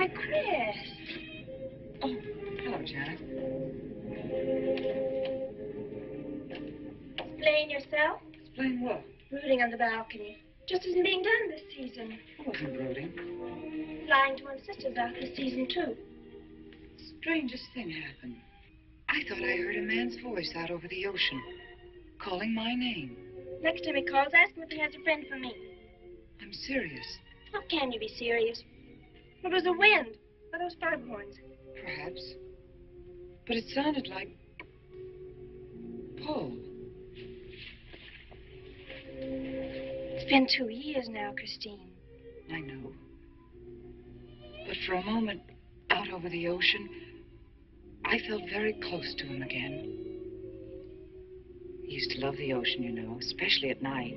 Why, Chris. Oh, hello, Janet. Explain yourself. Explain what? Brooding on the balcony. Just isn't being done this season. I wasn't brooding. Flying to one's sister's out this season, too. Strangest thing happened. I thought I heard a man's voice out over the ocean, calling my name. Next time he calls, ask him if he has a friend for me. I'm serious. How can you be serious? It was the wind, or those foghorns. Perhaps. But it sounded like Paul. It's been 2 years now, Christine. I know. But for a moment, out over the ocean, I felt very close to him again. He used to love the ocean, you know, especially at night.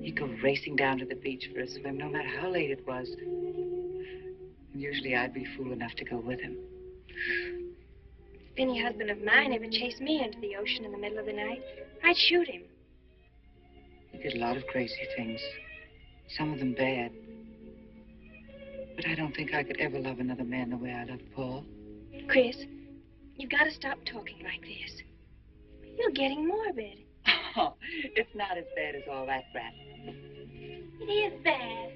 He'd go racing down to the beach for a swim, no matter how late it was. And usually I'd be fool enough to go with him. If any husband of mine ever chased me into the ocean in the middle of the night, I'd shoot him. He did a lot of crazy things, some of them bad. But I don't think I could ever love another man the way I loved Paul. Chris, you've got to stop talking like this. You're getting morbid. Oh, it's not as bad as all that, Brat. It is bad.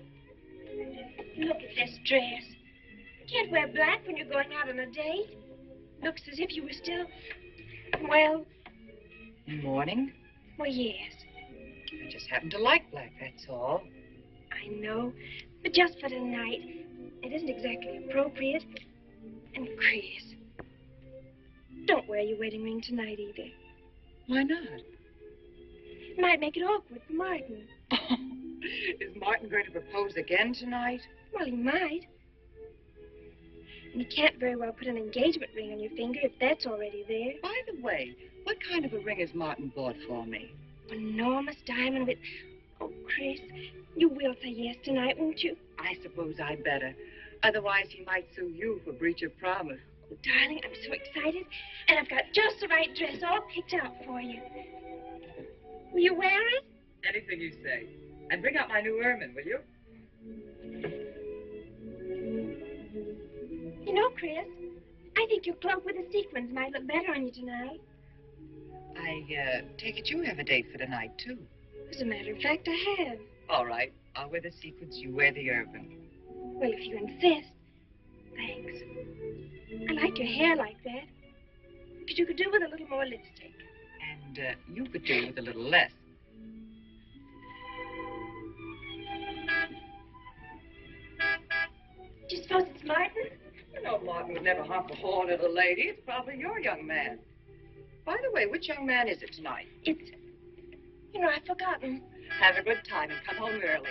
Look at this dress. You can't wear black when you're going out on a date. Looks as if you were still, well... In mourning? Well, yes. I just happen to like black, that's all. I know, but just for tonight, it isn't exactly appropriate. And Chris, don't wear your wedding ring tonight either. Why not? It might make it awkward for Martin. Is Martin going to propose again tonight? Well, he might. And you can't very well put an engagement ring on your finger if that's already there. By the way, what kind of a ring has Martin bought for me? An enormous diamond with... Oh, Chris, you will say yes tonight, won't you? I suppose I'd better. Otherwise, he might sue you for breach of promise. Oh, darling, I'm so excited. And I've got just the right dress all picked out for you. Will you wear it? Anything you say. And bring out my new ermine, will you? You know, Chris, I think your cloak with the sequins might look better on you tonight. I take it you have a date for tonight, too. As a matter of fact, I have. All right. I'll wear the sequins, you wear the ermine. Well, if you insist. Thanks. I like your hair like that. But you could do with a little more lipstick. And you could do with a little less. Do you suppose it's Martin? You know, Martin Martin would never honk the horn at a lady. It's probably your young man. By the way, which young man is it tonight? It's... You know, I've forgotten. Have a good time and come home early.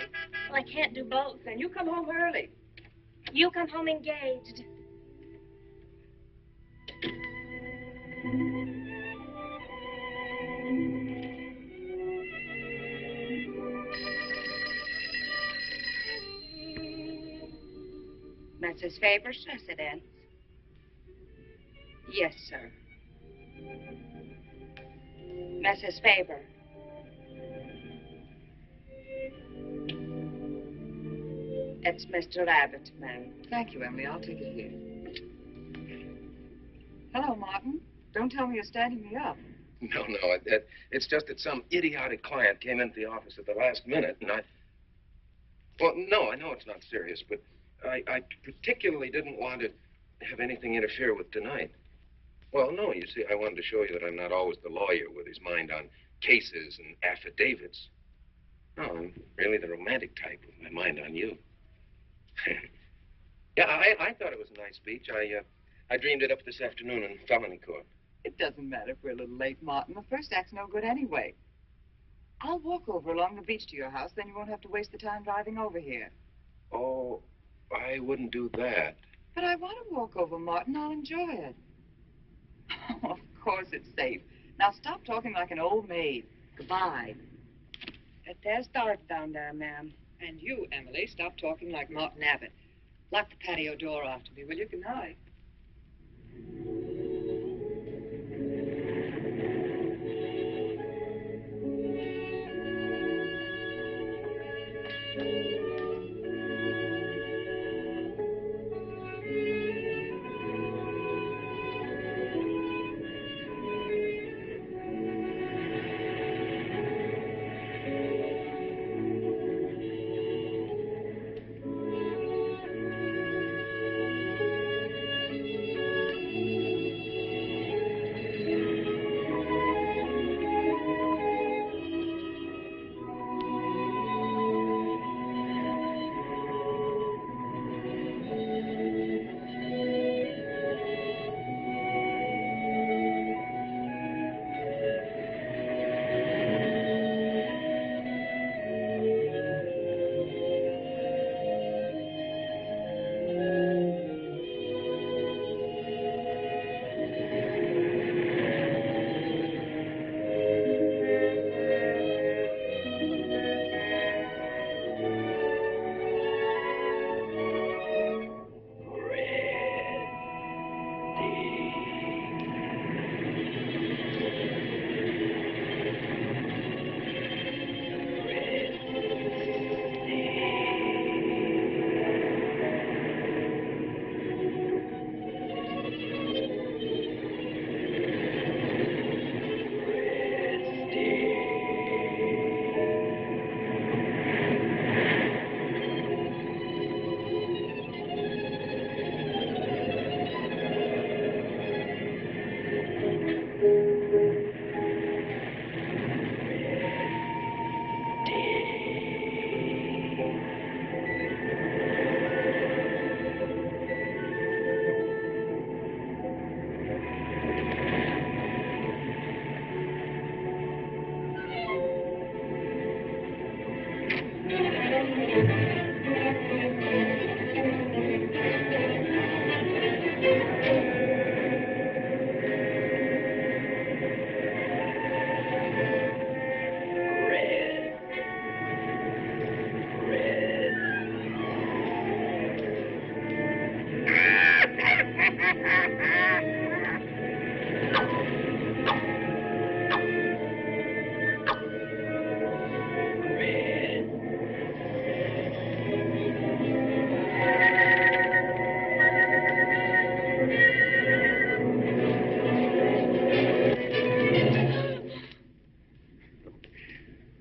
Well, I can't do both. Then you come home early. You come home engaged. Mrs. Faber's residence. Yes, sir. Mrs. Faber. It's Mr. Abbott, ma'am. Thank you, Emily. I'll take it here. Hello, Martin. Don't tell me you're standing me up. No, it's just that some idiotic client came into the office at the last minute, and well, no, I know it's not serious, but I particularly didn't want to have anything interfere with tonight. Well, no, you see, I wanted to show you that I'm not always the lawyer with his mind on cases and affidavits. No, I'm really the romantic type with my mind on you. Yeah, I thought it was a nice speech. I dreamed it up this afternoon in felony court. It doesn't matter if we're a little late, Martin. The first act's no good anyway. I'll walk over along the beach to your house, then you won't have to waste the time driving over here. Oh, I wouldn't do that. But I want to walk over, Martin. I'll enjoy it. Oh, of course it's safe. Now stop talking like an old maid. Goodbye. There's Dart down there, ma'am. And you, Emily, stop talking like Martin Abbott. Lock the patio door after me, will you? Good night.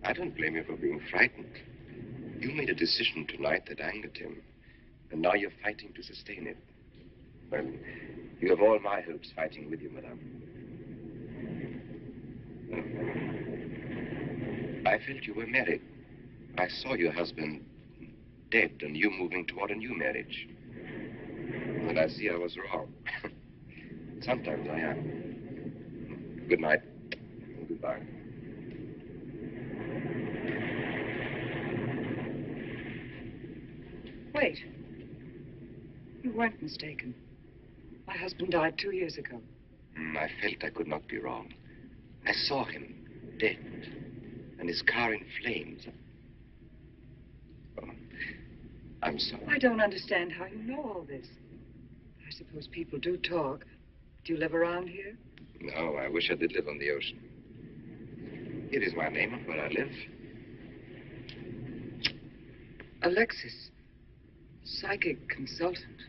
I don't blame you for being frightened. You made a decision tonight that angered him, and now you're fighting to sustain it. Well, you have all my hopes fighting with you, madame. I felt you were married. I saw your husband dead and you moving toward a new marriage. And I see I was wrong. Sometimes I am. Good night. And goodbye. Wait. You weren't mistaken. My husband died 2 years ago. I felt I could not be wrong. I saw him, dead, and his car in flames. Oh, I'm sorry. I don't understand how you know all this. I suppose people do talk. Do you live around here? No, I wish I did live on the ocean. It is my name of where I live. Alexis, psychic consultant.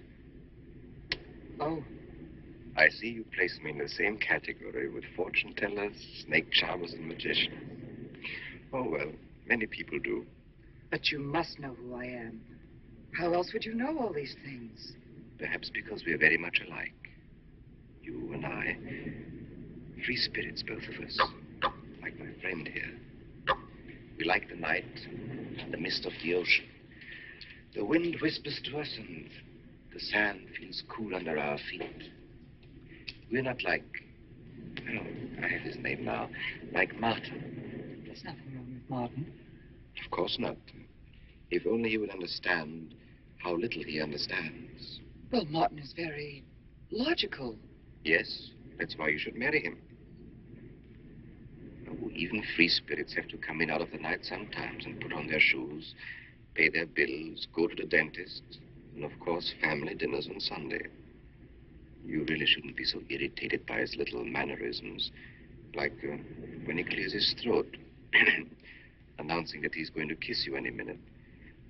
Oh. I see you place me in the same category with fortune tellers, snake charmers, and magicians. Oh, well, many people do. But you must know who I am. How else would you know all these things? Perhaps because we are very much alike. You and I. Free spirits, both of us. Like my friend here. We like the night, the mist of the ocean. The wind whispers to us and the sand feels cool under our feet. We're not like, oh, I have his name now, like Martin. There's nothing wrong with Martin. Of course not. If only he would understand how little he understands. Well, Martin is very logical. Yes, that's why you should marry him. Oh, even free spirits have to come in out of the night sometimes and put on their shoes, pay their bills, go to the dentist, and of course, family dinners on Sunday. You really shouldn't be so irritated by his little mannerisms, like when he clears his throat, announcing that he's going to kiss you any minute,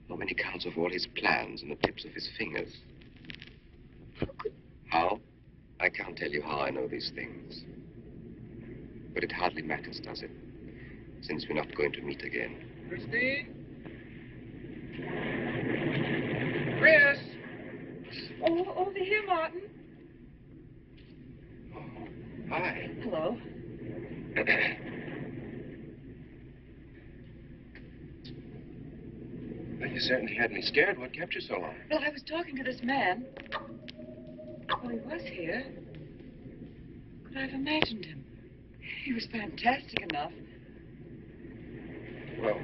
or when he counts off all his plans on the tips of his fingers. How? I can't tell you how I know these things. But it hardly matters, does it? Since we're not going to meet again. Christine? Chris! Oh, over here, Martin. Hi. Hello. Well, you certainly had me scared. What kept you so long? Well, I was talking to this man. Oh, he was here. Could I have imagined him? He was fantastic enough. Well,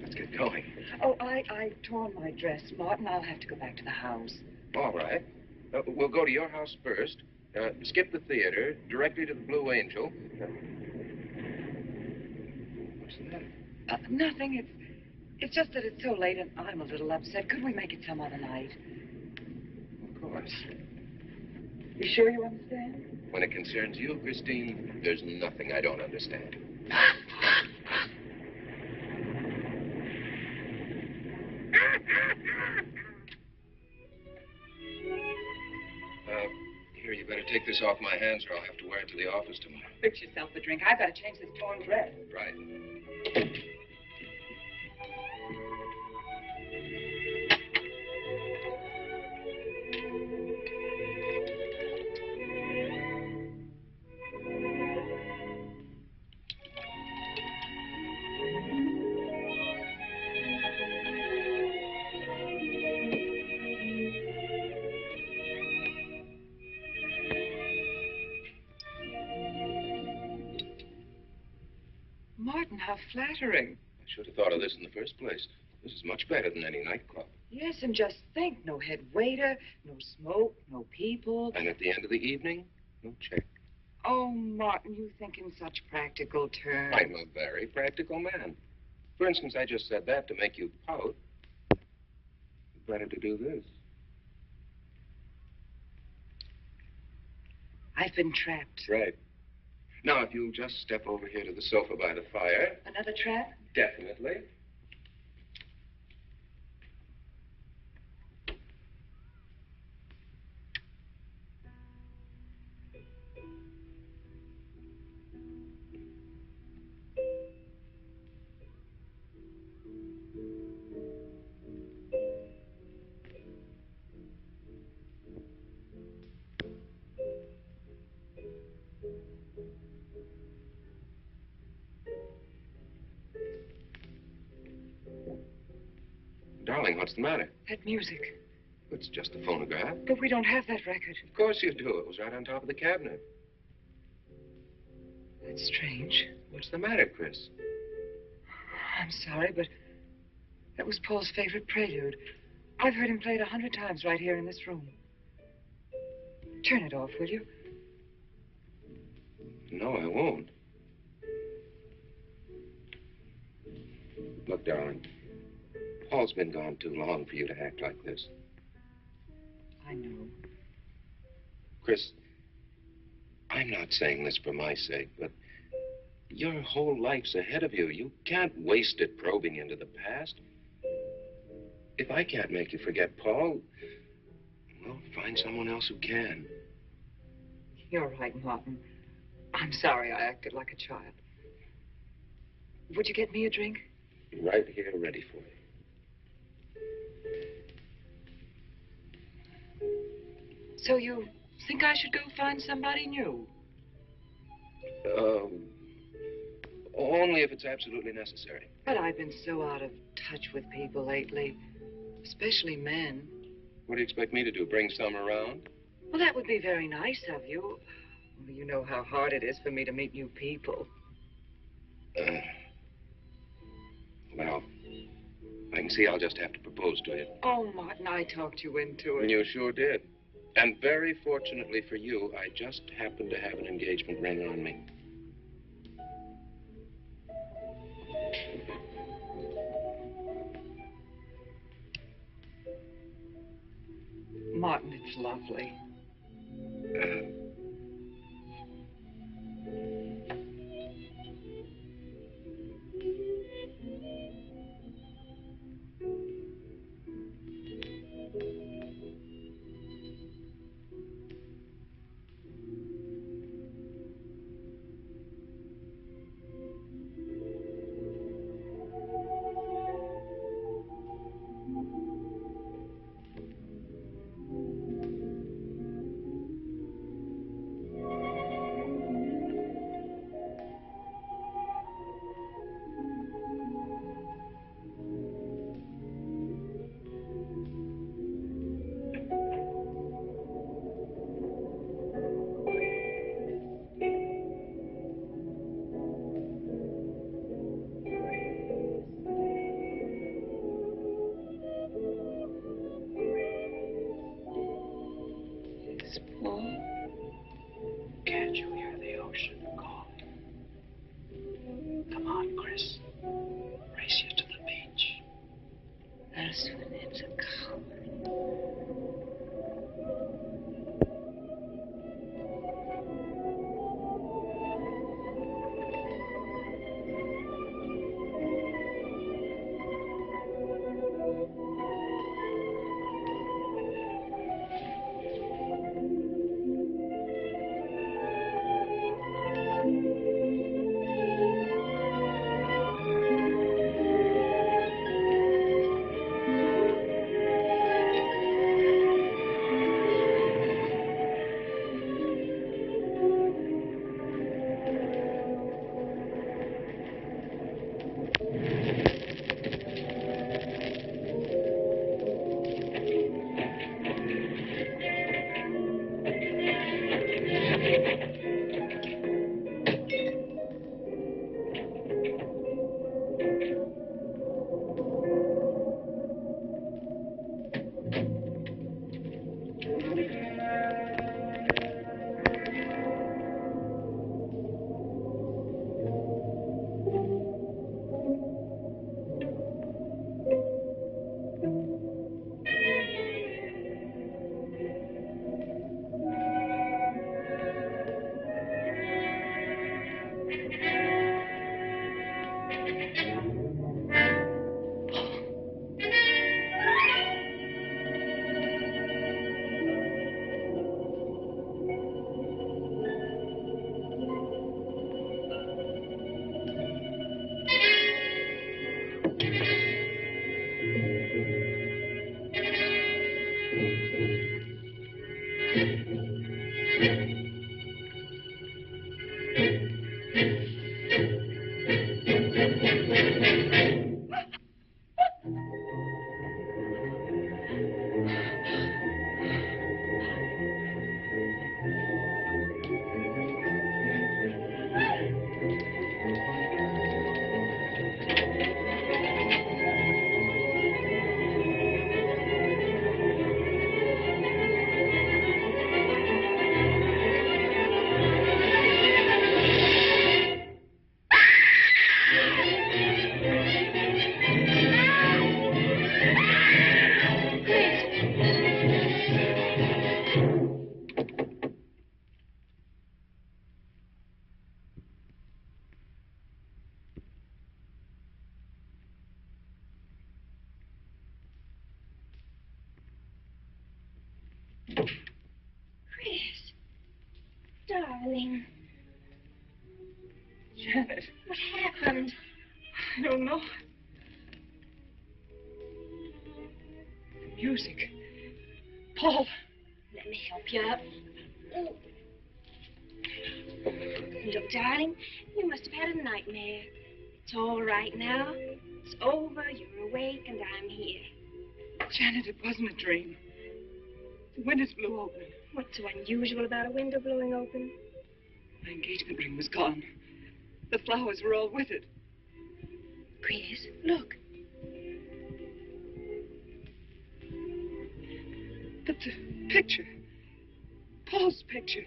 let's get going. Oh, I torn my dress, Martin. I'll have to go back to the house. All right. We'll go to your house first. Skip the theater, directly to the Blue Angel. What's the matter? Nothing. It's just that it's so late and I'm a little upset. Could we make it some other night? Of course. You sure you understand? When it concerns you, Christine, there's nothing I don't understand. Here, you better take this off my hands or I'll have to wear it to the office tomorrow. Fix yourself a drink. I've got to change this torn dress. Right. Martin, how flattering. I should have thought of this in the first place. This is much better than any nightclub. Yes, and just think, no head waiter, no smoke, no people. And at the end of the evening, no check. Oh, Martin, you think in such practical terms. I'm a very practical man. For instance, I just said that to make you pout. Better to do this. I've been trapped. Right. Now, if you'll just step over here to the sofa by the fire. Another trap? Definitely. Darling, what's the matter? That music. it's just a phonograph. But we don't have that record. Of course you do. It was right on top of the cabinet. That's strange. What's the matter, Chris? I'm sorry, but that was Paul's favorite prelude. I've heard him play it 100 times right here in this room. Turn it off, will you? No, I won't. Look, darling, Paul's been gone too long for you to act like this. I know. Chris, I'm not saying this for my sake, but your whole life's ahead of you. You can't waste it probing into the past. If I can't make you forget Paul, well, find someone else who can. You're right, Martin. I'm sorry I acted like a child. Would you get me a drink? Right here, ready for you. So you think I should go find somebody new? Only if it's absolutely necessary. But I've been so out of touch with people lately, especially men. What do you expect me to do, bring some around? Well, that would be very nice of you. Only you know how hard it is for me to meet new people. Well, I can see I'll just have to propose to you. Oh, Martin, I talked you into it. You sure did. And very fortunately for you, I just happened to have an engagement ring on me. Martin, it's lovely. Can't you hear the ocean calling? Come on, Chris. Race you to the beach. That's when it's a coward. Oh. Look, darling, you must have had a nightmare. It's all right now. It's over. You're awake, and I'm here. Janet, it wasn't a dream. The windows blew open. What's so unusual about a window blowing open? My engagement ring was gone. The flowers were all with it. Chris, look. But the picture. Paul's picture.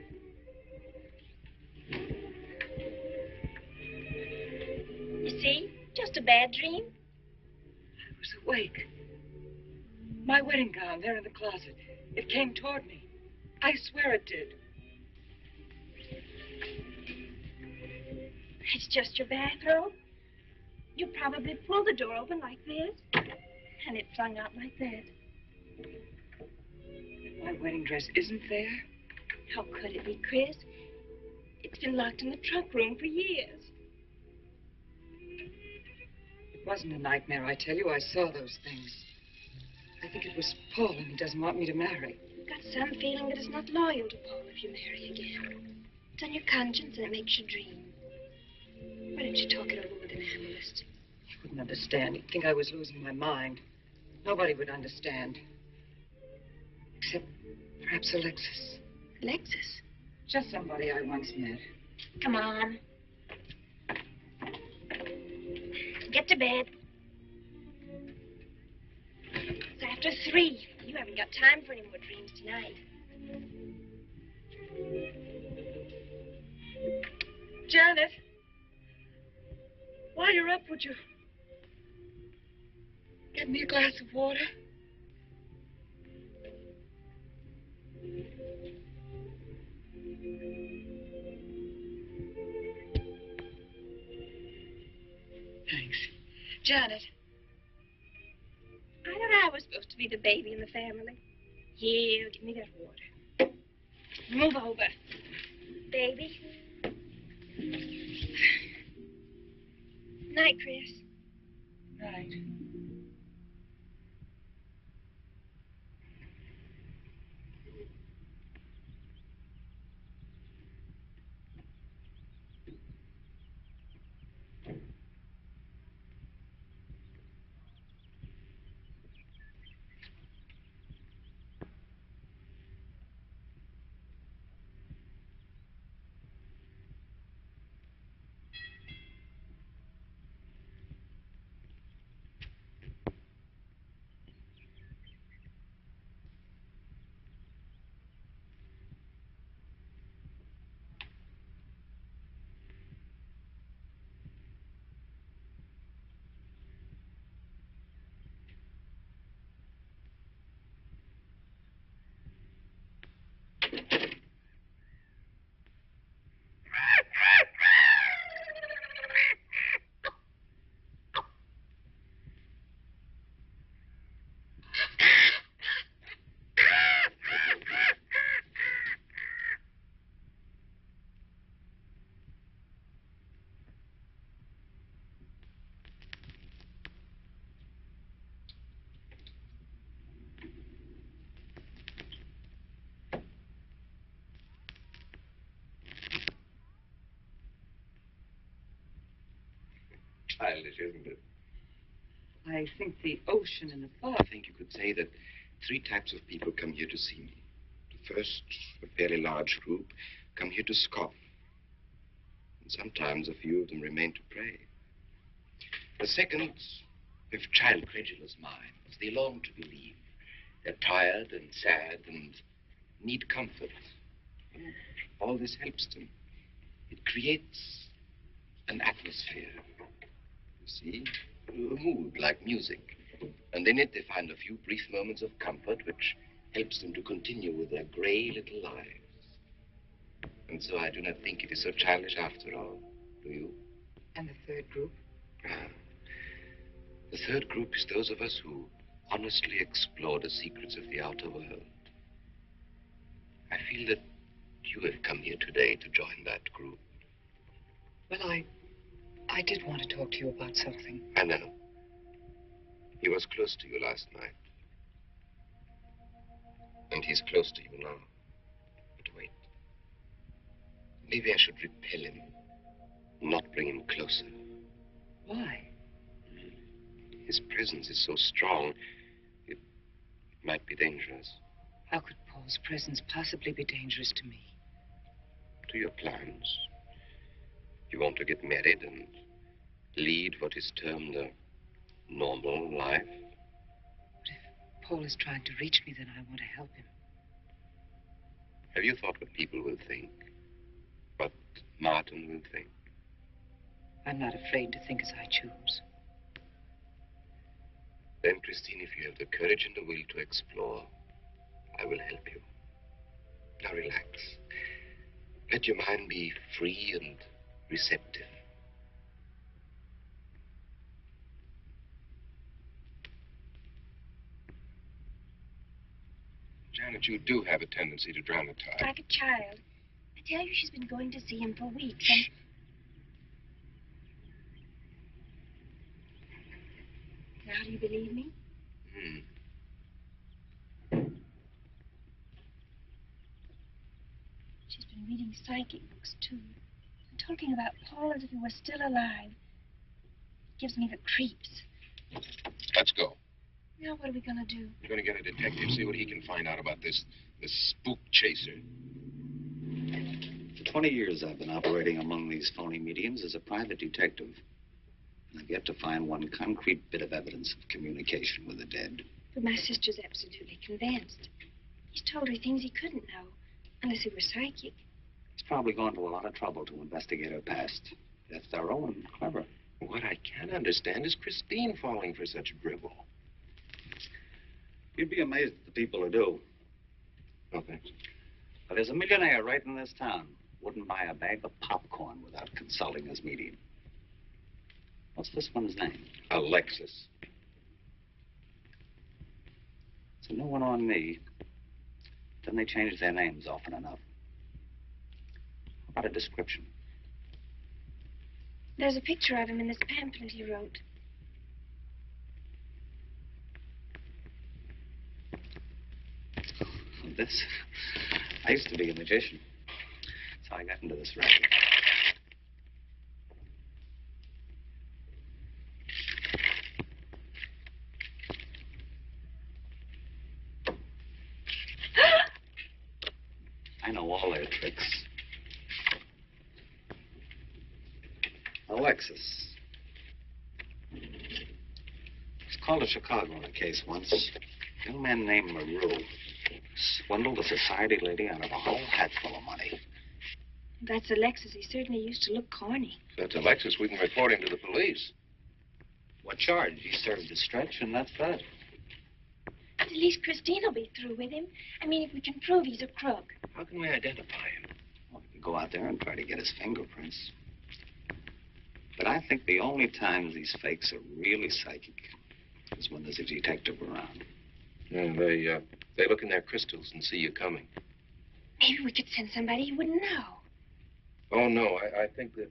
You see? Just a bad dream. I was awake. My wedding gown there in the closet. It came toward me. I swear it did. It's just your bathrobe. You probably pulled the door open like this, and it flung out like that. My wedding dress isn't there. How could it be, Chris? It's been locked in the trunk room for years. It wasn't a nightmare, I tell you. I saw those things. I think it was Paul, and he doesn't want me to marry. You've got some feeling that it's not loyal to Paul if you marry again. It's on your conscience, and it makes you dream. Why don't you talk it over with an analyst? He wouldn't understand. He'd think I was losing my mind. Nobody would understand. Except perhaps Alexis. Alexis? Just somebody I once met. Come on. Get to bed. It's after 3. You haven't got time for any more dreams tonight. Janet! While you're up, would you get me a glass of water? Thanks. Janet. I thought I was supposed to be the baby in the family. Here, give me that water. Move over. Baby. Night, Chris. Night. Childish, isn't it? I think the ocean and the fog. I think you could say that 3 types of people come here to see me. The first, a fairly large group, come here to scoff. And sometimes a few of them remain to pray. The second have child credulous minds. They long to believe. They're tired and sad and need comfort. And all this helps them. It creates an atmosphere. You see, a mood like music. And in it they find a few brief moments of comfort which helps them to continue with their gray little lives. And so I do not think it is so childish after all. Do you? And the third group? The third group is those of us who honestly explore the secrets of the outer world. I feel that you have come here today to join that group. Well, I did want to talk to you about something. I know. He was close to you last night. And he's close to you now. Maybe I should repel him, not bring him closer. Why? His presence is so strong, it might be dangerous. How could Paul's presence possibly be dangerous to me? To your plans. You want to get married and lead what is termed a normal life. But if Paul is trying to reach me, then I want to help him. Have you thought what people will think? What Martin will think? I'm not afraid to think as I choose. Then, Christine, if you have the courage and the will to explore, I will help you. Now relax. Let your mind be free and receptive. Janet, you do have a tendency to dramatize. Like a child. I tell you, she's been going to see him for weeks, and... Now, do you believe me? She's been reading psychic books, too. And talking about Paul as if he were still alive. It gives me the creeps. Let's go. Now, what are we going to do? We're going to get a detective, see what he can find out about this spook chaser. For 20 years, I've been operating among these phony mediums as a private detective. And I've yet to find one concrete bit of evidence of communication with the dead. But my sister's absolutely convinced. He's told her things he couldn't know, unless he were psychic. He's probably gone to a lot of trouble to investigate her past. They're thorough and clever. What I can't understand is Christine falling for such dribble. You'd be amazed at the people who do. No, thanks. Well, there's a millionaire right in this town. Wouldn't buy a bag of popcorn without consulting his medium. What's this one's name? Alexis. It's a new one on me. Then they change their names often enough. How about a description? There's a picture of him in this pamphlet he wrote. This? I used to be a magician. That's how I got into this racket. I know all their tricks. Alexis. It's called to Chicago on a case once. A young man named LaRue swindled a society lady out of a whole hatful of money. If that's Alexis. He certainly used to look corny. If that's Alexis, we can report him to the police. What charge? He served his stretch, and that's that. But at least Christine will be through with him. I mean, if we can prove he's a crook. How can we identify him? Well, we can go out there and try to get his fingerprints. But I think the only times these fakes are really psychic is when there's a detective around. Yeah, they look in their crystals and see you coming. Maybe we could send somebody he wouldn't know. Oh, no, I think that...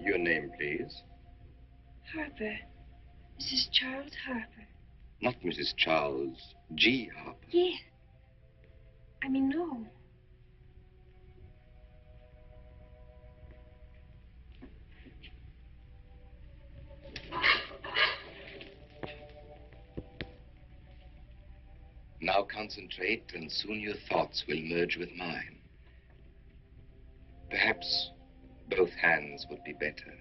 Your name, please. Harper. Mrs. Charles Harper. Not Mrs. Charles G. Harper. Yes. I mean, no. Now concentrate, and soon your thoughts will merge with mine. Perhaps both hands would be better.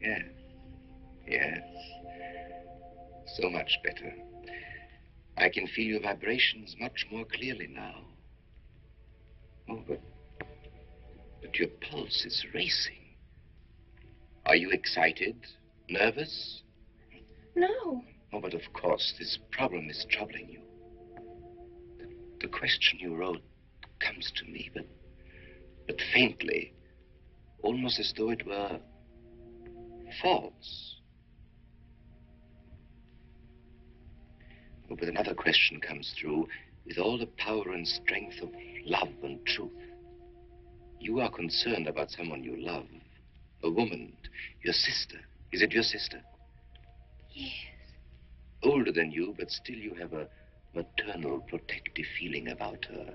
Yes, yes. So much better. I can feel your vibrations much more clearly now. Oh, but your pulse is racing. Are you excited? Nervous? No. Oh, but of course, this problem is troubling you. The question you wrote comes to me, but faintly, almost as though it were false. Oh, but another question comes through with all the power and strength of love and truth. You are concerned about someone you love, a woman, your sister. Is it your sister? Yes. Older than you, but still you have a maternal, protective feeling about her.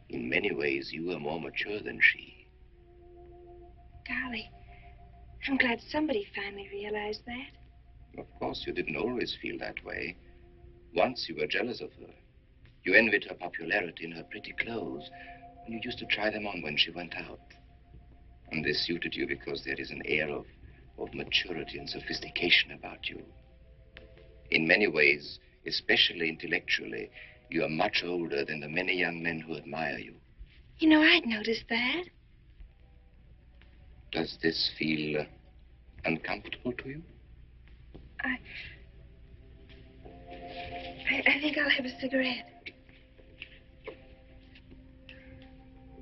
In many ways, you are more mature than she. Golly, I'm glad somebody finally realized that. Of course, you didn't always feel that way. Once you were jealous of her. You envied her popularity and her pretty clothes, and you used to try them on when she went out. And this suited you because there is an air of maturity and sophistication about you. In many ways, especially intellectually, you are much older than the many young men who admire you. You know, I'd noticed that. Does this feel uncomfortable to you? I think I'll have a cigarette.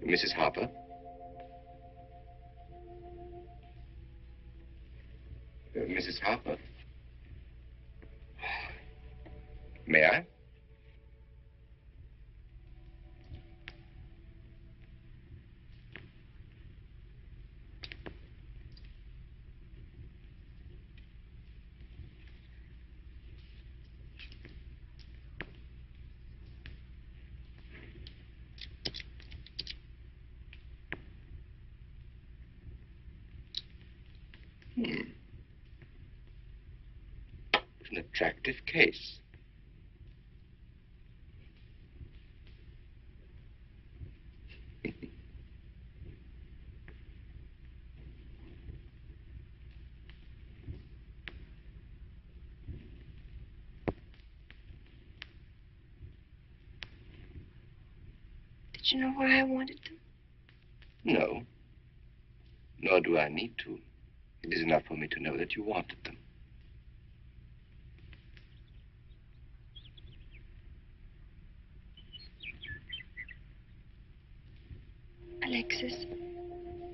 Mrs. Harper? Mrs. Harper? May I? An attractive case. Did you know why I wanted them? No. Nor do I need to. It is enough for me to know that you wanted them. Alexis,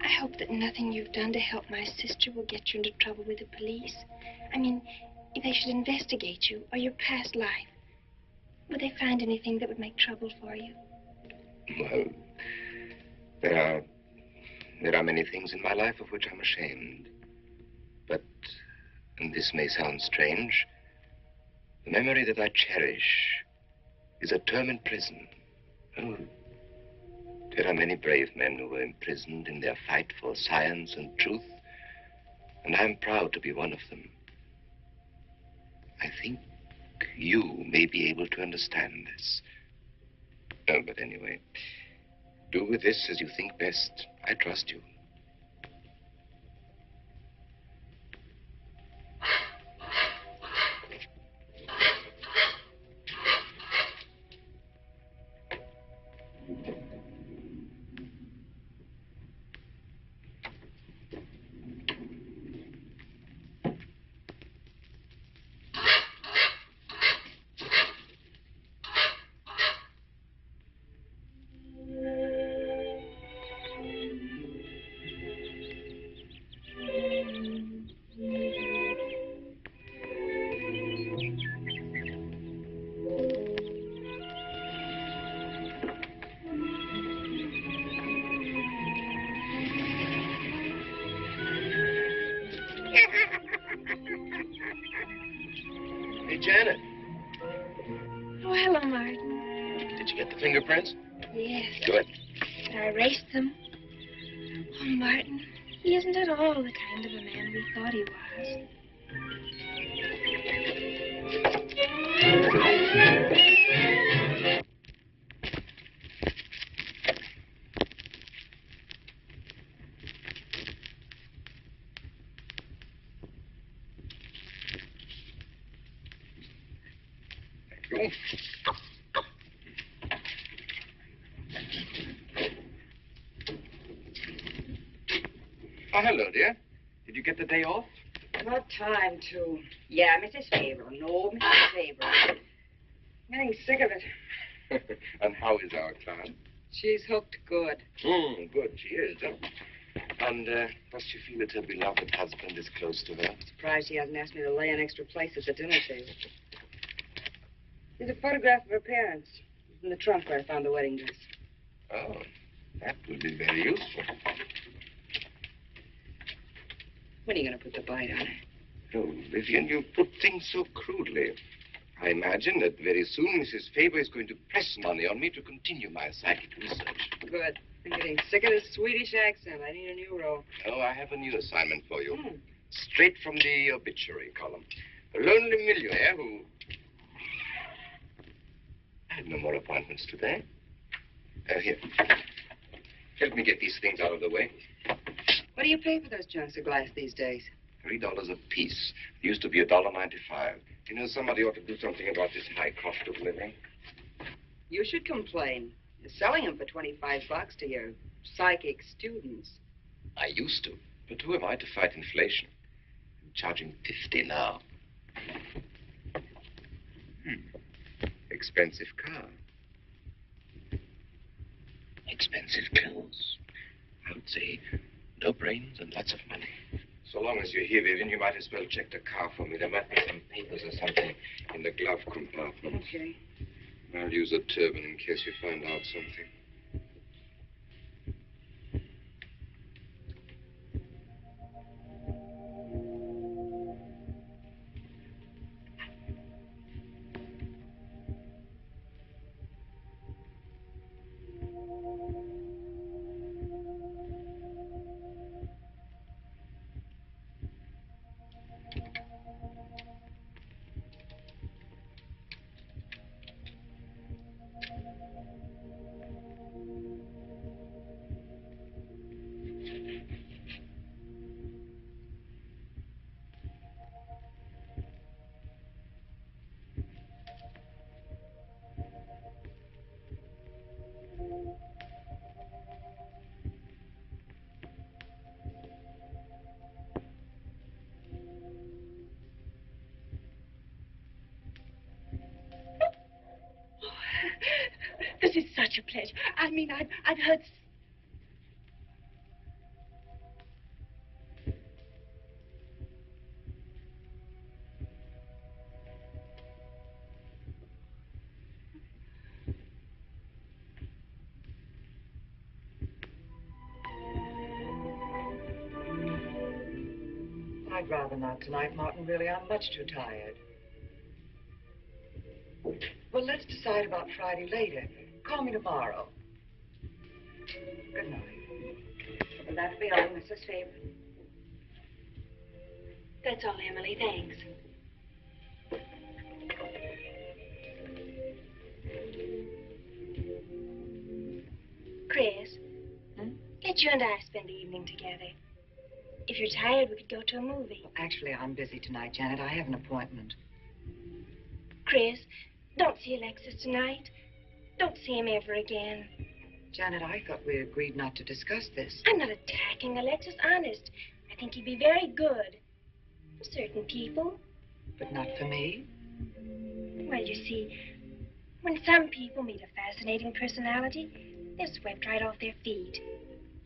I hope that nothing you've done to help my sister will get you into trouble with the police. I mean, if they should investigate you or your past life, would they find anything that would make trouble for you? Well, there are many things in my life of which I'm ashamed. But, and this may sound strange, the memory that I cherish is a term in prison. Oh, there are many brave men who were imprisoned in their fight for science and truth, and I'm proud to be one of them. I think you may be able to understand this. Oh, but anyway, do with this as you think best. I trust you. Did you get the fingerprints? Yes. Good. But I erased them. Oh, Martin, he isn't at all the kind of a man we thought he was. Thank you. Oh, hello, dear. Did you get the day off? What time to? Yeah, Mrs. Faber. No, Mrs. Faber. I'm getting sick of it. And how is our client? She's hooked good. Good, she is. And does she feel that her beloved husband is close to her? Surprised she hasn't asked me to lay an extra place at the dinner table. There's a photograph of her parents. It's in the trunk where I found the wedding dress. Oh, that would be very useful. When are you going to put the bite on it? Oh, Vivian, you put things so crudely. I imagine that very soon Mrs. Faber is going to press money on me to continue my psychic research. Good. I'm getting sick of this Swedish accent. I need a new role. Oh, I have a new assignment for you. Straight from the obituary column. A lonely millionaire who... I have no more appointments today. Here. Help me get these things out of the way. What do you pay for those junks of glass these days? $3 a piece. It used to be $1.95. You know, somebody ought to do something about this high cost of living. You should complain. You're selling them for $25 to your psychic students. I used to. But who am I to fight inflation? I'm charging $50 now. Expensive car. Expensive clothes. I would say no brains and lots of money. So long as you're here, Vivian, you might as well check the car for me. There might be some papers or something in the glove compartment. Okay. I'll use a turban in case you find out something. This is such a pleasure. I mean, I've heard... I'd rather not tonight, Martin. Really, I'm much too tired. Well, let's decide about Friday later. Call me tomorrow. Good night. Will that be all, Mrs. Faber? That's all, Emily. Thanks. Chris, let you and I spend the evening together. If you're tired, we could go to a movie. Well, actually, I'm busy tonight, Janet. I have an appointment. Chris, don't see Alexis tonight. Don't see him ever again. Janet, I thought we agreed not to discuss this. I'm not attacking Alexis, honest. I think he'd be very good for certain people. But not for me? Well, you see, when some people meet a fascinating personality, they're swept right off their feet.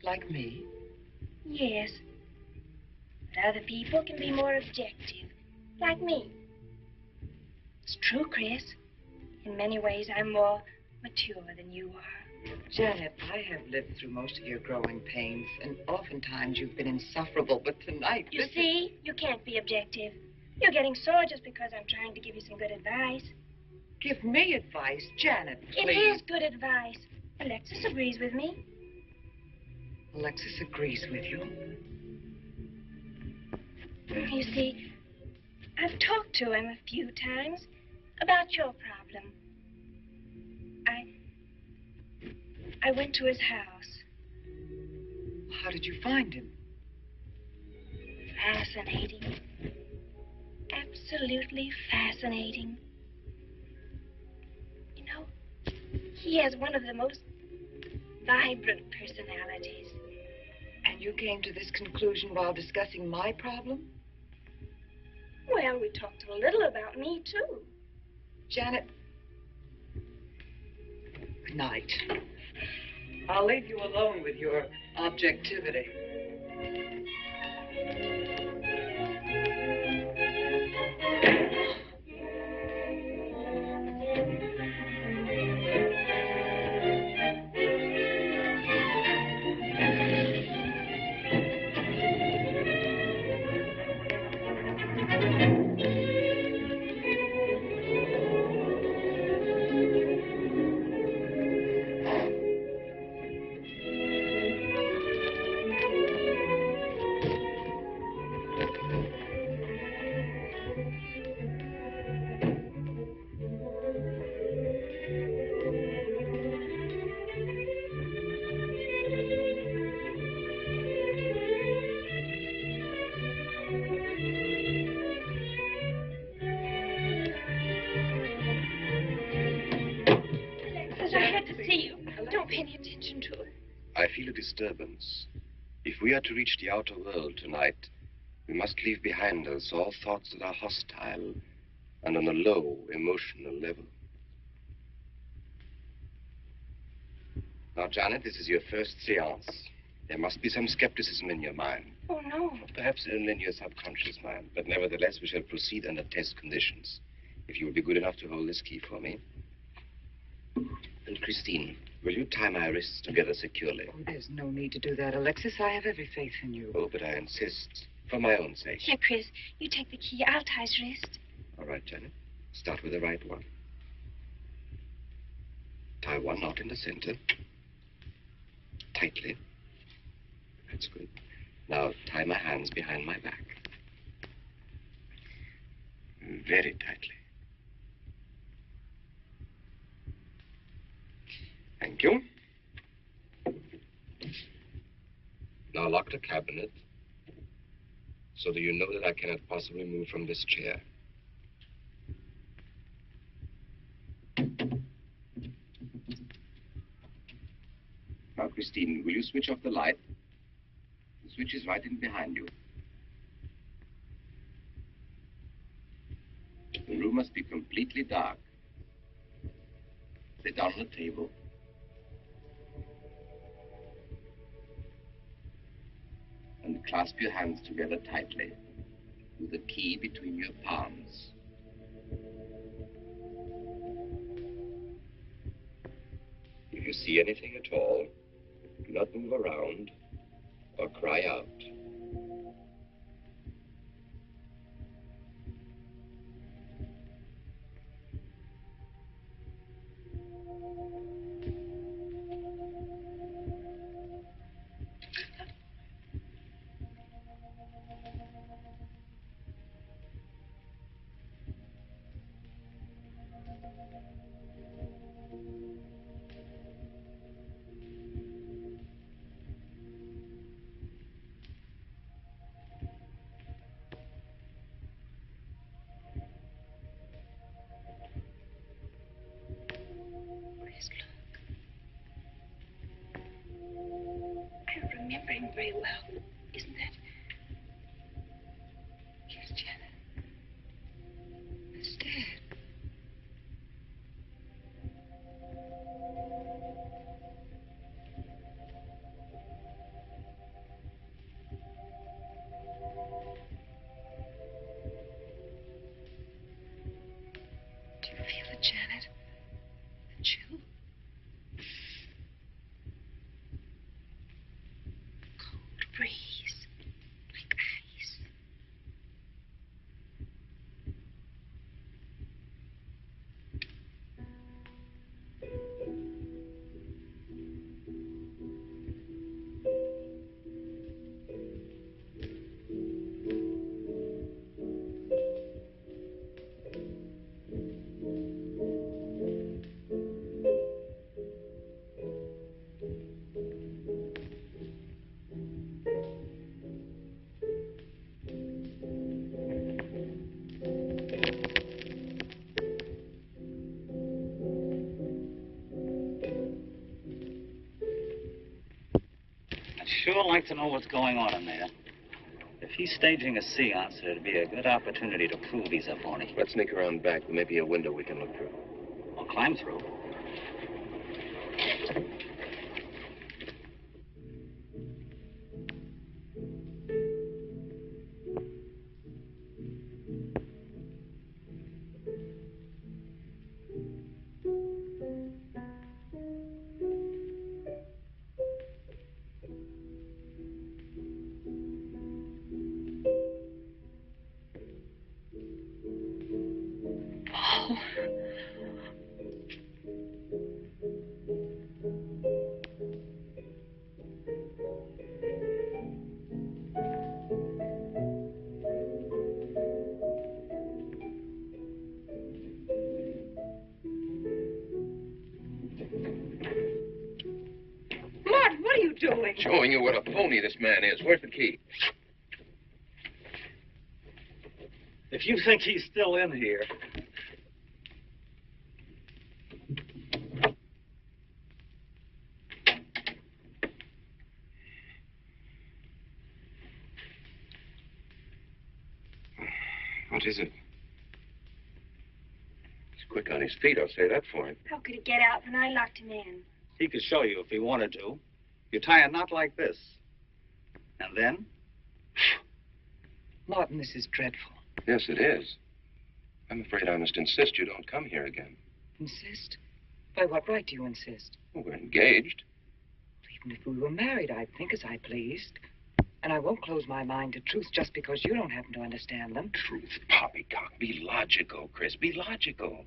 Like me? Yes. But other people can be more objective, like me. It's true, Chris. In many ways, I'm more mature than you are. Janet, I have lived through most of your growing pains, and oftentimes you've been insufferable, but tonight... You see, you can't be objective. You're getting sore just because I'm trying to give you some good advice. give me advice, Janet, It please. is good advice. Alexis agrees with me. Alexis agrees with you. You see, I've talked to him a few times about your problem. I went to his house. How did you find him? Fascinating. Absolutely fascinating. You know, he has one of the most vibrant personalities. And you came to this conclusion while discussing my problem? Well, we talked a little about me, too. Janet, good night. I'll leave you alone with your objectivity. Alexis, I had to see you. Don't pay any attention to it. I feel a disturbance. If we are to reach the outer world tonight, we must leave behind us all thoughts that are hostile and on a low emotional level. Now, Janet, this is your first seance. There must be some skepticism in your mind. Oh, no. Perhaps only in your subconscious mind, but nevertheless, we shall proceed under test conditions. If you will be good enough to hold this key for me. And Christine, will you tie my wrists together securely? Oh, there's no need to do that, Alexis. I have every faith in you. Oh, but I insist, for my own sake. Here, Chris, you take the key. I'll tie his wrist. All right, Janet. Start with the right one. Tie one knot in the center. Tightly. That's good. Now, tie my hands behind my back. Very tightly. Thank you. Now lock the cabinet so that you know that I cannot possibly move from this chair. Now, Christine, will you switch off the light? The switch is right in behind you. The room must be completely dark. Sit down on the table. And clasp your hands together tightly with the key between your palms. If you see anything at all, do not move around or cry out. Chris, look. I don't remember him very well. Isn't that? Yes, Janet. It's Dad. Do you feel it, Janet? The chill? Cold breeze. sure like to know what's going on in there. If he's staging a seance, it'd be a good opportunity to prove he's a phony. Let's sneak around back. There may be a window we can look through. I'll climb through. Martin, what are you doing? Showing you what a phony this man is. Where's the key? If you think he's still in here... What is it? He's quick on his feet, I'll say that for him. How could he get out when I locked him in? He could show you if he wanted to. You tie a knot like this. And then... Martin, this is dreadful. Yes, it is. I'm afraid I must insist you don't come here again. Insist? By what right do you insist? Well, we're engaged. Even if we were married, I'd think as I pleased. And I won't close my mind to truth just because you don't happen to understand them. Truth, poppycock. Be logical, Chris. Be logical.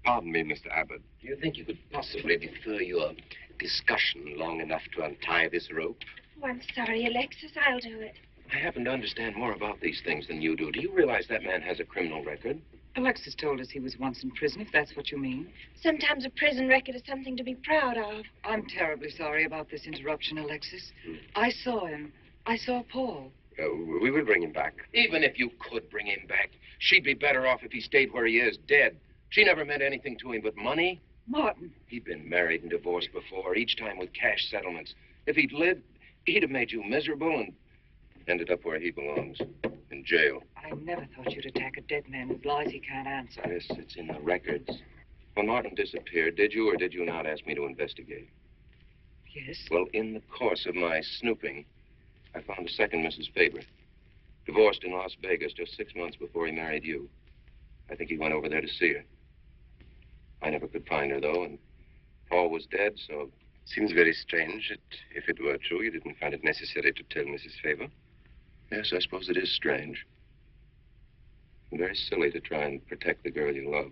Pardon me, Mr. Abbott. Do you think you could possibly defer your discussion long enough to untie this rope? Oh, I'm sorry, Alexis. I'll do it. I happen to understand more about these things than you do. Do you realize that man has a criminal record? Alexis told us he was once in prison, if that's what you mean. Sometimes a prison record is something to be proud of. I'm terribly sorry about this interruption, Alexis. I saw him. I saw Paul. We will bring him back. Even if you could bring him back, she'd be better off if he stayed where he is, dead. She never meant anything to him but money. Martin. He'd been married and divorced before, each time with cash settlements. If he'd lived, he'd have made you miserable and ended up where he belongs, in jail. I never thought you'd attack a dead man with lies he can't answer. Yes, it's in the records. When Martin disappeared, did you or did you not ask me to investigate? Yes? Well, in the course of my snooping, I found a second Mrs. Faber, divorced in Las Vegas just 6 months before he married you. I think he went over there to see her. I never could find her, though, and Paul was dead, so... Seems very strange that if it were true, you didn't find it necessary to tell Mrs. Faber. Yes, I suppose it is strange. And very silly to try and protect the girl you love.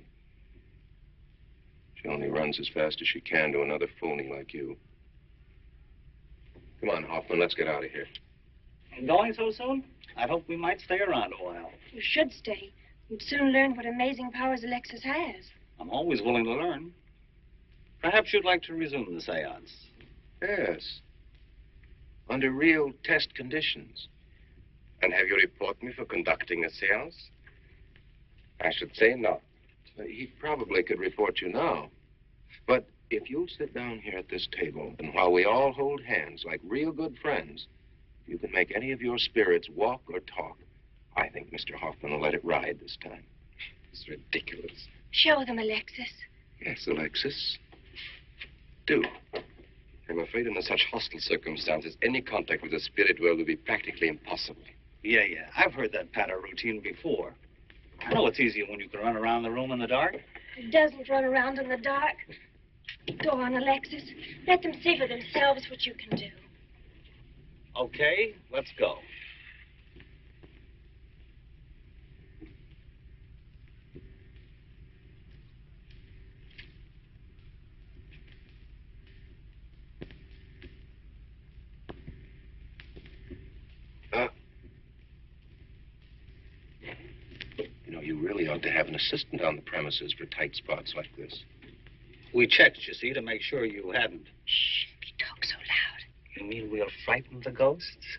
She only runs as fast as she can to another phony like you. Come on, Hoffman, let's get out of here. Going so soon? I'd hope we might stay around a while. You should stay. You'd soon learn what amazing powers Alexis has. I'm always willing to learn. Perhaps you'd like to resume the seance. Yes. Under real test conditions. And have you report me for conducting a seance? I should say not. He probably could report you now. But if you'll sit down here at this table, and while we all hold hands like real good friends, if you can make any of your spirits walk or talk, I think Mr. Hoffman will let it ride this time. It's ridiculous. Show them, Alexis. Yes, Alexis. Do. I'm afraid under such hostile circumstances, any contact with the spirit world would be practically impossible. Yeah. I've heard that patter routine before. I know it's easier when you can run around the room in the dark. It doesn't run around in the dark. Go on, Alexis. Let them see for themselves what you can do. Okay, let's go. You know, you really ought to have an assistant on the premises for tight spots like this. We checked, you see, to make sure you hadn't. Shh, you talk so loud. You mean we'll frighten the ghosts?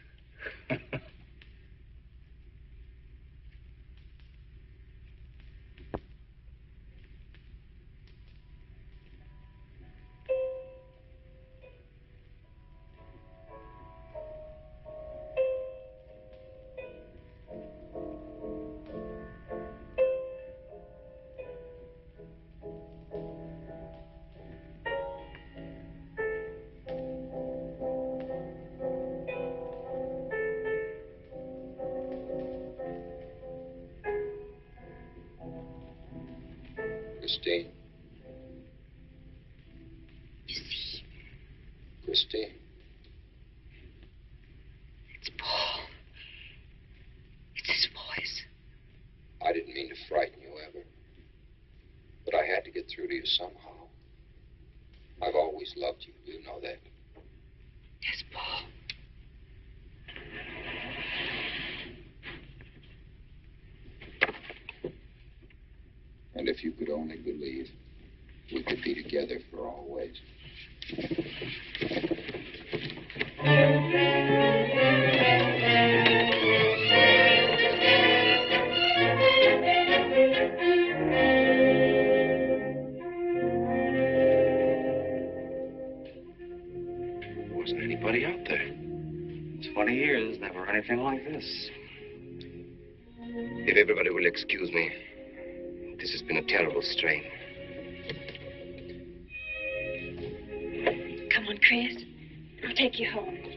Christine. You see, Christine. it's Paul. It's his voice. I didn't mean to frighten you ever. But I had to get through to you somehow. I've always loved you. You know that. Yes, Paul. And if you could only believe, we could be together for always. There wasn't anybody out there. It's 20 years, never anything like this. If everybody will excuse me, this has been a terrible strain. Come on, Chris. I'll take you home.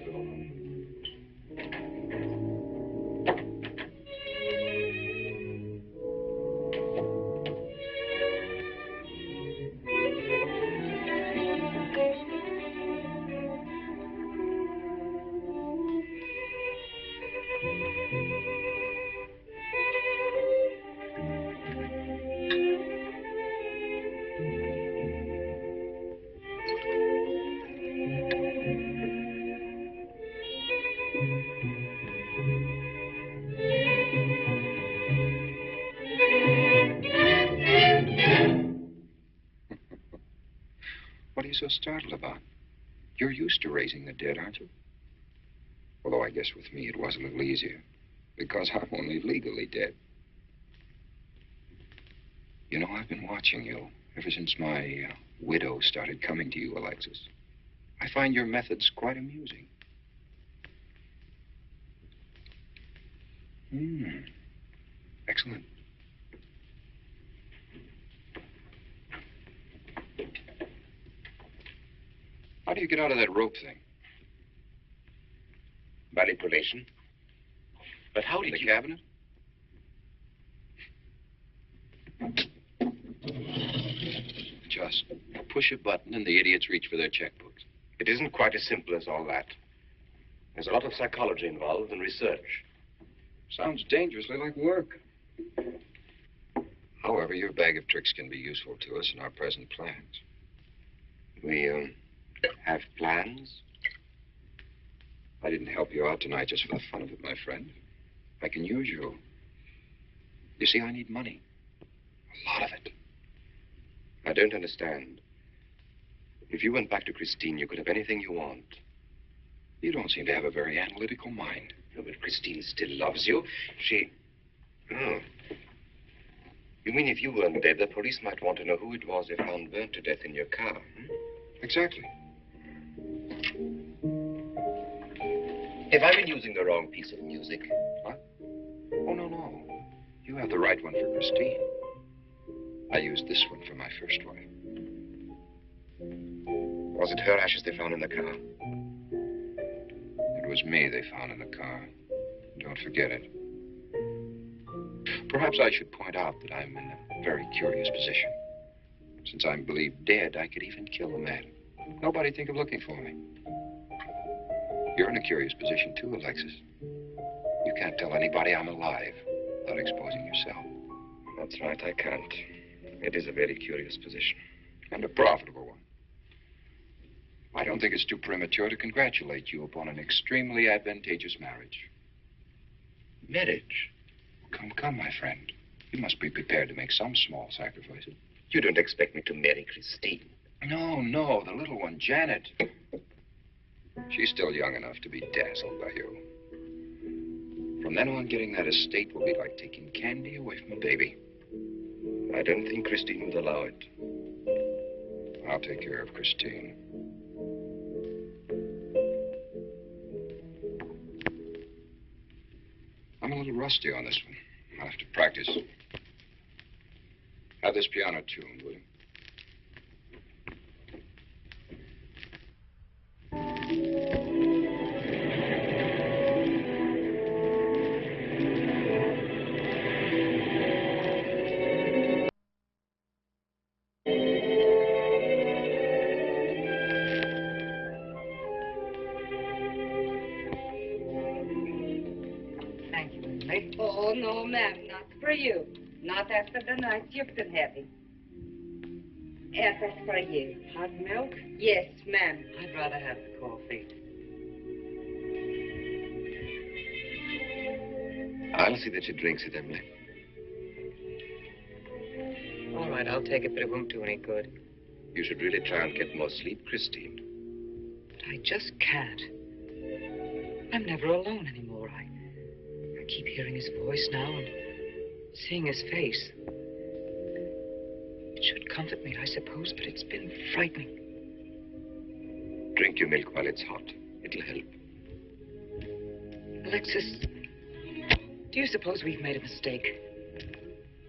What are you so startled about? You're used to raising the dead, aren't you? Although I guess with me it was a little easier, because I'm only legally dead. You know, I've been watching you ever since my widow started coming to you, Alexis. I find your methods quite amusing. Excellent. How do you get out of that rope thing? Manipulation. But how did The you... cabinet? Just push a button and the idiots reach for their checkbooks. It isn't quite as simple as all that. There's a lot of psychology involved and research. Sounds dangerously like work. However, your bag of tricks can be useful to us in our present plans. We, have plans? I didn't help you out tonight just for the fun of it, my friend. I can use you. You see, I need money. A lot of it. I don't understand. If you went back to Christine, you could have anything you want. You don't seem to have a very analytical mind. No, but Christine still loves you. She... Oh. You mean if you weren't dead, the police might want to know who it was they found burnt to death in your car, hmm? Exactly. Have I been using the wrong piece of music? What? Oh, no. You have the right one for Christine. I used this one for my first wife. Was it her ashes they found in the car? It was me they found in the car. Don't forget it. Perhaps I should point out that I'm in a very curious position. Since I'm believed dead, I could even kill a man. Nobody'd think of looking for me. You're in a curious position, too, Alexis. You can't tell anybody I'm alive without exposing yourself. That's right, I can't. It is a very curious position. And a profitable one. I don't think it's too premature to congratulate you upon an extremely advantageous marriage. Marriage? Come, my friend. You must be prepared to make some small sacrifices. You don't expect me to marry Christine? No, the little one, Janet. She's still young enough to be dazzled by you. From then on, getting that estate will be like taking candy away from a baby. I don't think Christine would allow it. I'll take care of Christine. I'm a little rusty on this one. I'll have to practice. Have this piano tuned, will you? Oh, no, ma'am, not for you. Not after the night you've been having. Yes, that's for you. Hot milk? Yes, ma'am. I'd rather have the coffee. I'll see that she drinks it, Emily. All right, I'll take it, but it won't do any good. You should really try and get more sleep, Christine. But I just can't. I'm never alone anymore. I keep hearing his voice now and seeing his face. It should comfort me, I suppose, but it's been frightening. Drink your milk while it's hot. It'll help. Alexis, do you suppose we've made a mistake?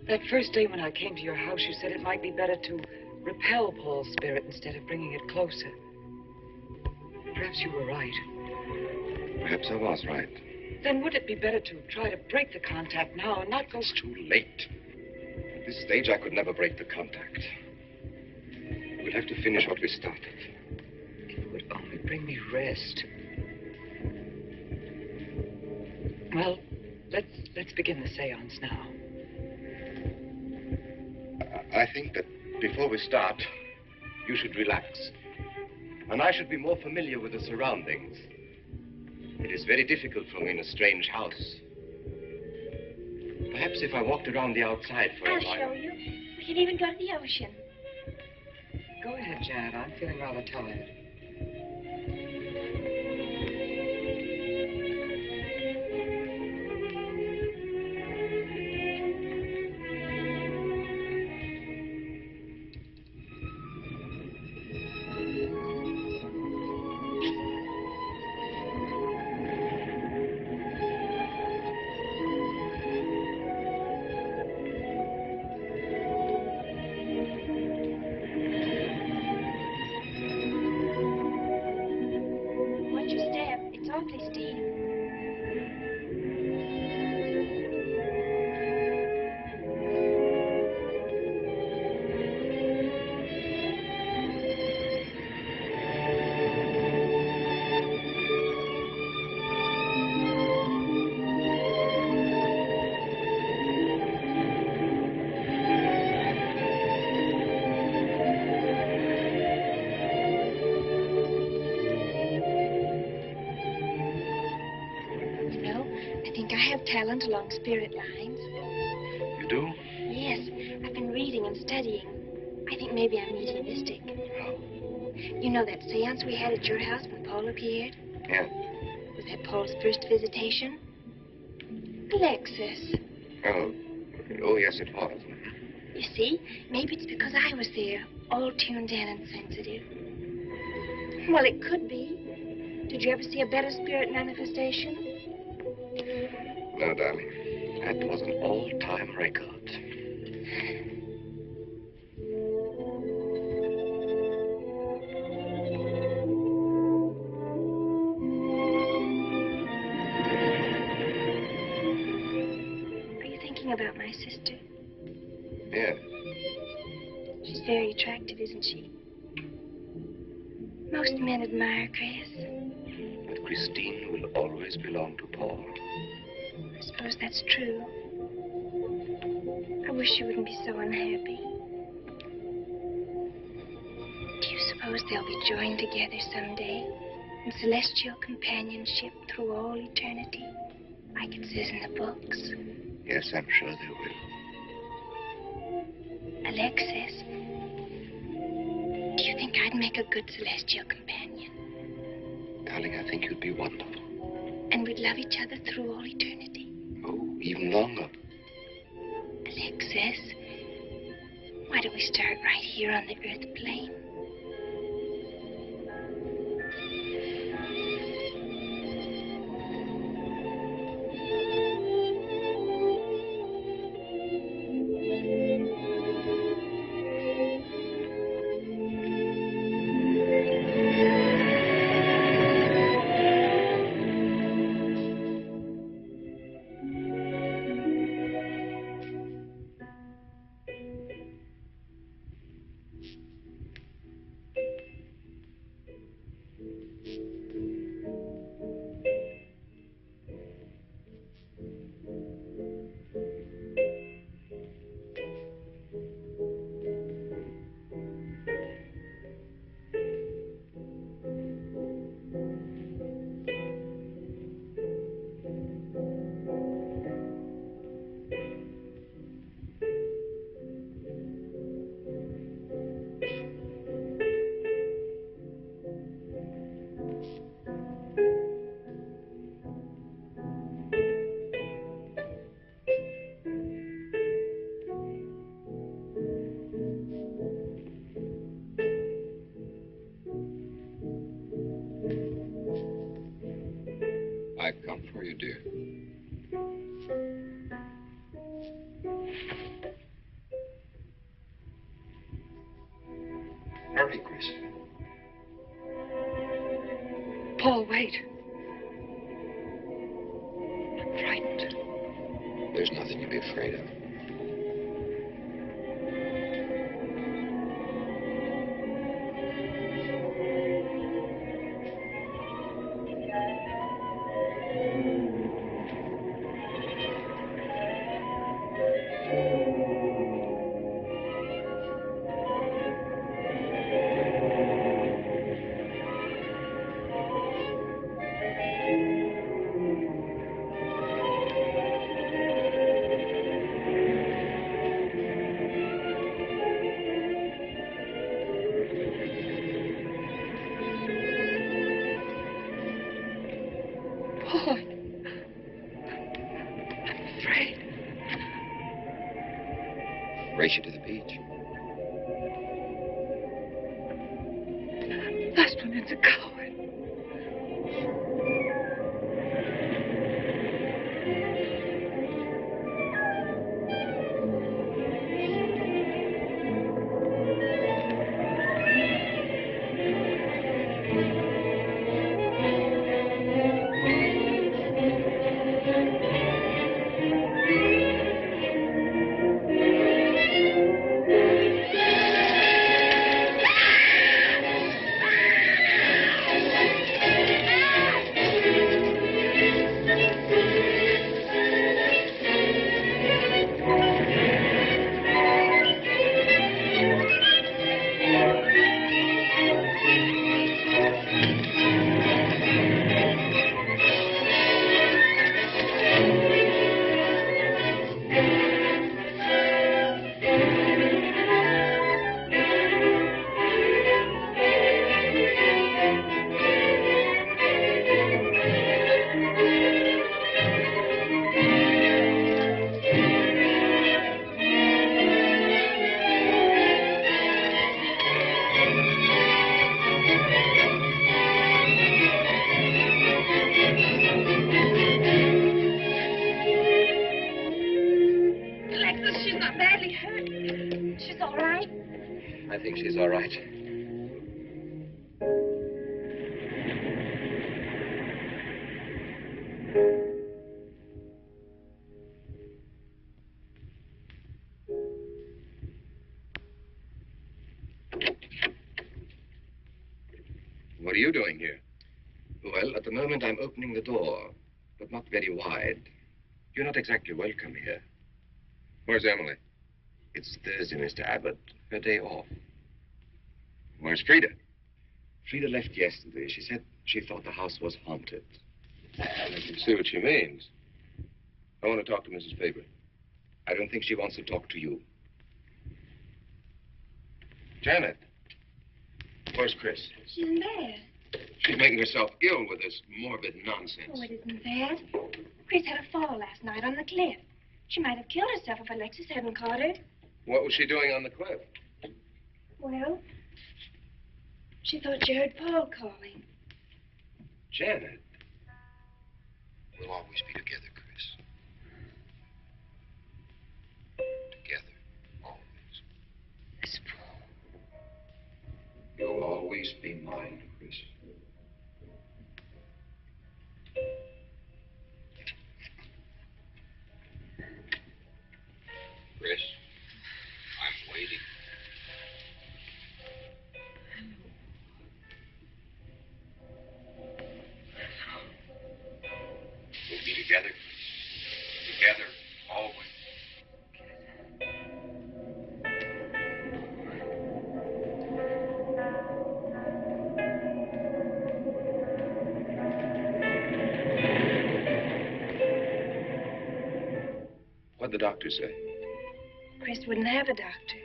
That first day when I came to your house, you said it might be better to repel Paul's spirit instead of bringing it closer. Perhaps you were right. Perhaps I was right. Then would it be better to try to break the contact now and not go... It's too late. At this stage, I could never break the contact. We'll have to finish what we started. It would only bring me rest. Well, let's begin the seance now. I think that before we start, you should relax. And I should be more familiar with the surroundings. It is very difficult for me in a strange house. Perhaps if I walked around the outside for a while. I'll show you. We can even go to the ocean. Go ahead, Janet. I'm feeling rather tired. Watch your step. It's awfully steep. You know, I think I have talent along spirit lines. You do? Yes, I've been reading and studying. I think maybe I'm mediumistic. How? You know that seance we had at your house when Paul appeared? Yeah. Was that Paul's first visitation? Alexis. Oh, yes, it was. You see, maybe it's because I was there, all tuned in and sensitive. Well, it could be. Did you ever see a better spirit manifestation? No, darling. That was an all-time record. Are you thinking about my sister? Yeah. She's very attractive, isn't she? Most men admire Chris. But Christine will always belong to Paul. I suppose that's true. I wish you wouldn't be so unhappy. Do you suppose they'll be joined together someday in celestial companionship through all eternity, like it says in the books? Yes, I'm sure they will. Alexis, do you think I'd make a good celestial companion? Darling, I think you'd be wonderful. And we'd love each other through all eternity? Oh, even longer. Alexis, why don't we start right here on the earth plane? for you, dear. Hurry, Chris. Paul, wait. I'm frightened. There's nothing to be afraid of. Paul, I'm afraid. Race you to the beach. Last one is a coward. I think she's all right. What are you doing here? Well, at the moment I'm opening the door, but not very wide. You're not exactly welcome here. Where's Emily? It's Thursday, Mr. Abbott. Her day off. Where's Frida? Frida left yesterday. She said she thought the house was haunted. I can see what she means. I want to talk to Mrs. Faber. I don't think she wants to talk to you. Janet. Where's Chris? She's in bed. She's making herself ill with this morbid nonsense. Oh, it isn't that. Chris had a fall last night on the cliff. She might have killed herself if Alexis hadn't caught her. What was she doing on the cliff? Well, she thought she heard Paul calling. Janet. We'll always be together, Chris. Together. Always. Miss Paul. You'll always be mine, Chris. Chris, I'm waiting. We'll be together. Together, always. What'd the doctor say? Chris wouldn't have a doctor.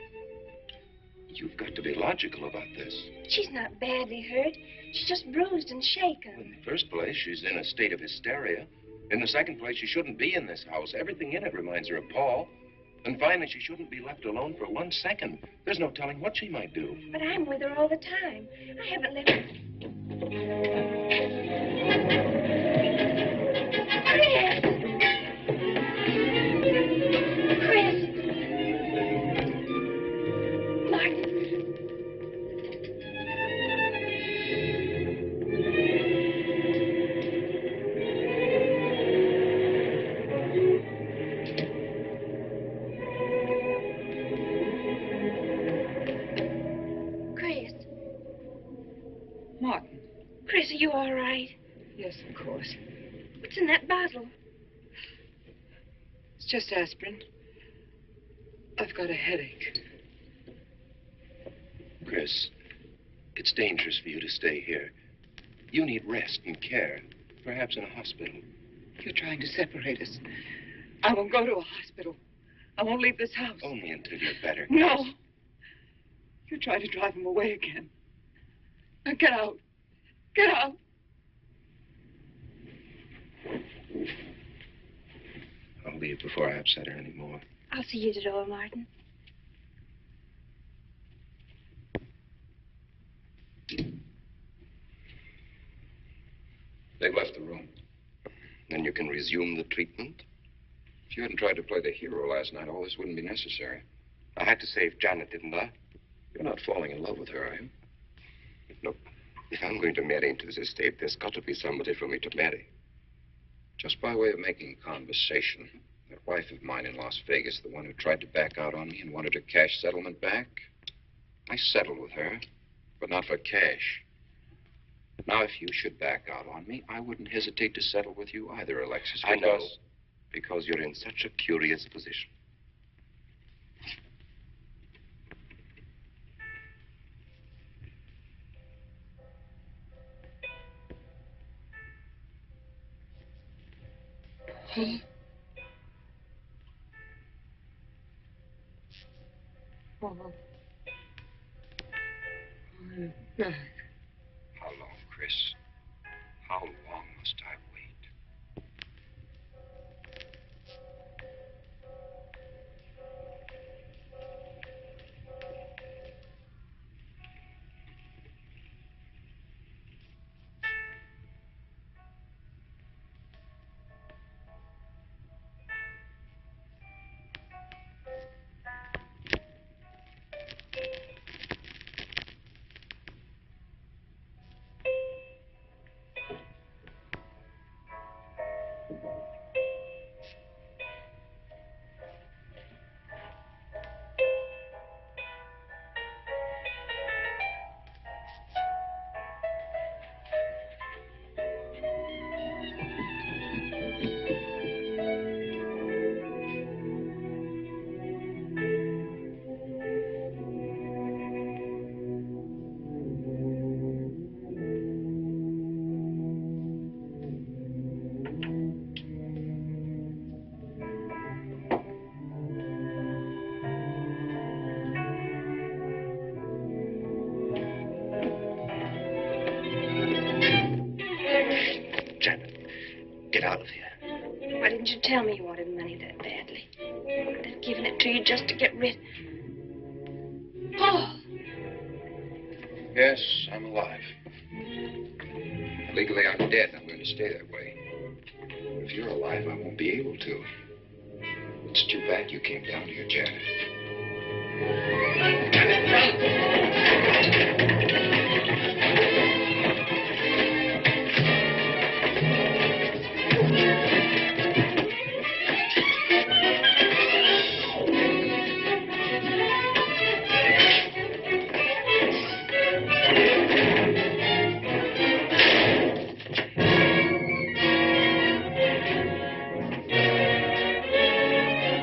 You've got to be logical about this. She's not badly hurt. She's just bruised and shaken. In the first place, she's in a state of hysteria. In the second place, she shouldn't be in this house. Everything in it reminds her of Paul. And finally, she shouldn't be left alone for 1 second. There's no telling what she might do. But I'm with her all the time. I haven't left her. Chris, are you all right? Yes, of course. What's in that bottle? It's just aspirin. I've got a headache. Chris, it's dangerous for you to stay here. You need rest and care, perhaps in a hospital. You're trying to separate us. I won't go to a hospital. I won't leave this house. Only until you're better. No. You're trying to drive him away again. Now get out. Get out. I'll leave before I upset her anymore. I'll see you at the door, Martin. They've left the room. Then you can resume the treatment? If you hadn't tried to play the hero last night, all this wouldn't be necessary. I had to save Janet, didn't I? You're not falling in love with her, are you? Look, if I'm going to marry into this estate, there's got to be somebody for me to marry. Just by way of making conversation, that wife of mine in Las Vegas, the one who tried to back out on me and wanted her cash settlement back, I settled with her, but not for cash. Now, if you should back out on me, I wouldn't hesitate to settle with you either, Alexis. I know, because you're in such a curious position. Oh. I'm back. How long, Chris? How long must I wait? Get out of here. Why didn't you tell me you wanted money that badly? I'd have given it to you just to get rid... Paul! Yes, I'm alive. Legally, I'm dead, and I'm going to stay that way. But if you're alive, I won't be able to. It's too bad you came down here, Janet.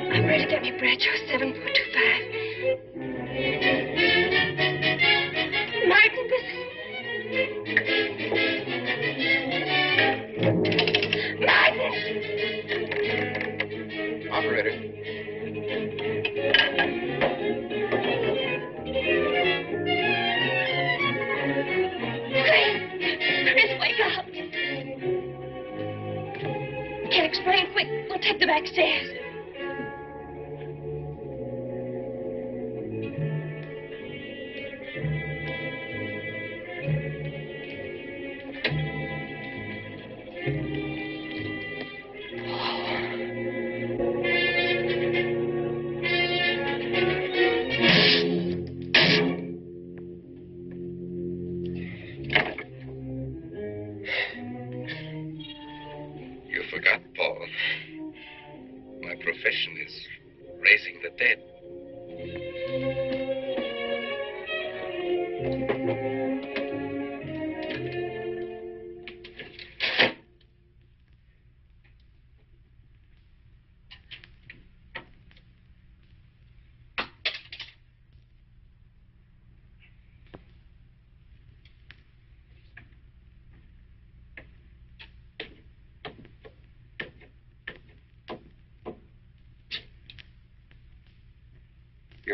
I'm ready to get me bread, Joe. 7425. Martin, this is... Martin! Operator. Chris, wake up. Can't explain. Quick, we'll take the back stairs. You forgot, Paul. My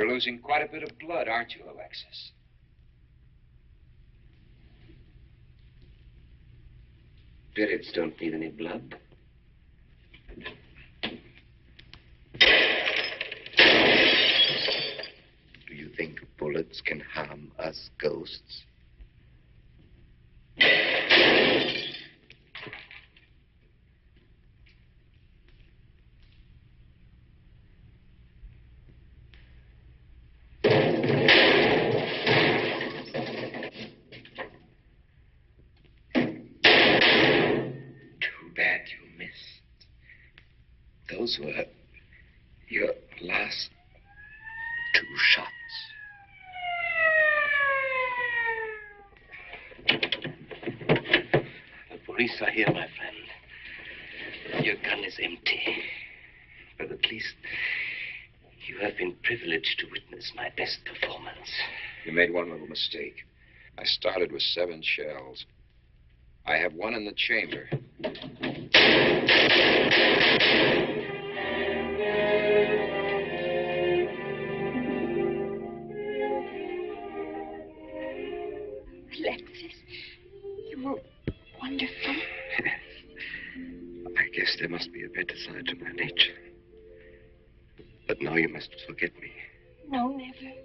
You're losing quite a bit of blood, aren't you, Alexis? Spirits don't need any blood. Do you think bullets can harm us ghosts? Those were your last 2 shots. The police are here, my friend. Your gun is empty. But at least you have been privileged to witness my best performance. You made one little mistake. I started with 7 shells. I have 1 in the chamber. Alexis, you were wonderful. I guess there must be a better side to my nature. But now you must forget me. No, never.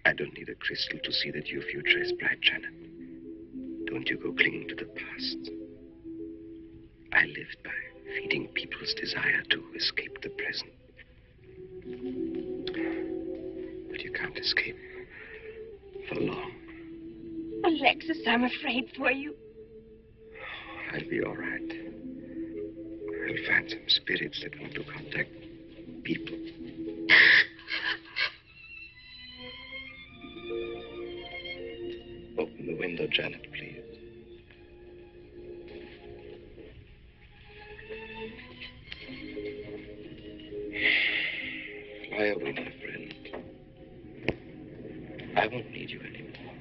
I don't need a crystal to see that your future is bright, Janet. Don't you go clinging to the past. I lived by feeding people's desire to escape the present. But you can't escape for long. Alexis, I'm afraid for you. I'll be all right. I'll find some spirits that want to contact people. Open the window, Janet, please. Fly away, my friend. I won't need you anymore.